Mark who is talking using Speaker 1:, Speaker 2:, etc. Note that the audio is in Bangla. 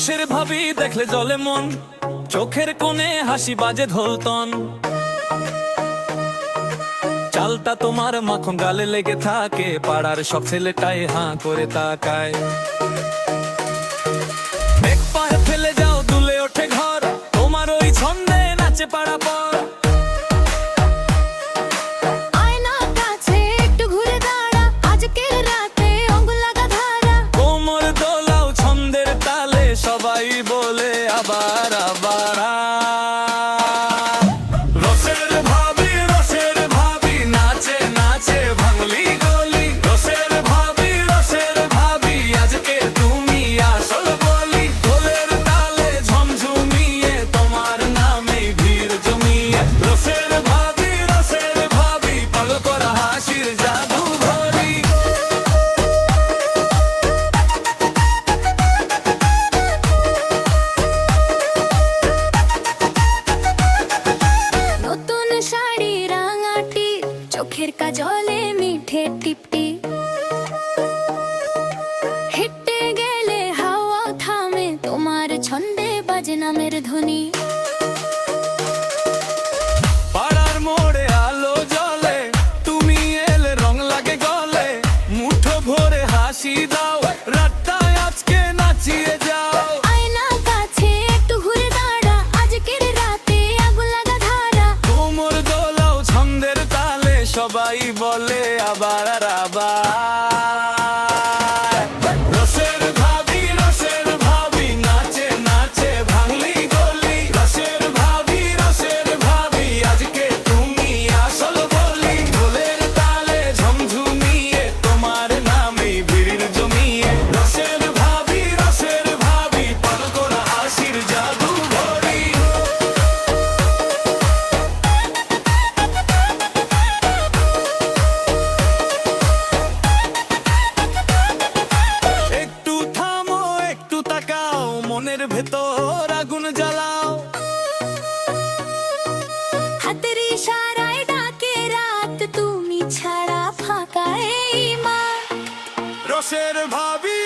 Speaker 1: রসের ভাবি দেখলে জলে মন, চোখের কোণে হাসি বাজে ঢোলতন। চালটা তোমার মাখন গালে লেগে থাকে, পাড়ার সব ছেলেটাই হাঁ করে তাকায়। এক পায়ে ফেলে যাও দুলে ওঠে ঘর, তোমার ওই ছন্দে নাচে পাড়া পর।
Speaker 2: আয়না কাছে একটু ঘুরে দাঁড়া, আজকের রাতে অঙ্গ লাগা ধারা।
Speaker 1: কোমর দোলাও ছন্দের তালে, সবাই বলে আবার আবার। রসের ভাবি, রসের ভাবি, নাচে নাচে ভাঙলি গলি। রসের ভাবি, রসের ভাবি, আজকে তুমি আসল বলি। ঢোলের তালে ঝমঝমিয়ে তোমার নামে ভিড় জমিয়ে। রসের ভাবি, রসের ভাবি, পাগল করা হাসির জাদু ভরি।
Speaker 2: নতুন শাড়ি রাঙাটি, চোখের কাজলে মিঠে টিপটি। হেঁটে গেলে হাওয়া থামে, তোমার ছন্দে বাজে নামের ধ্বনি।
Speaker 1: পাড়ার মোড়ে আলো জ্বলে, তুমি এলে রং লাগে গলে। মুঠো ভরে হাসি দাও, রাতটায় আজকে নাচিয়ে যাও।
Speaker 2: আয়না কাছে একটু ঘুরে দাঁড়া, আজকের রাতে আগুন লাগা ধারা।
Speaker 1: কোমর দোলাও ছন্দের তালে, সবাই বলে আবার আর আবার। রসের ভাবি, রসের ভাবি, নাচে নাচে ভাঙলি গলি। রসের ভাবি, রসের ভাবি, আজকে তুমি আসল বলি। ঢোলের তালে ঝমঝমিয়ে তোমার নামে ভিড় জমিয়ে। রসের ভাবি, রসের ভাবি, পাগল করা হাসির জাদু ভরি। একটু থামো, একটু তাকাও, মনের ভেতর আগুন জ্বালাও।
Speaker 2: হাতের ইশারায় ডাকে রাত, তুমি ছাড়া ফাঁকা এই মাঠ।
Speaker 1: রসের ভাবি,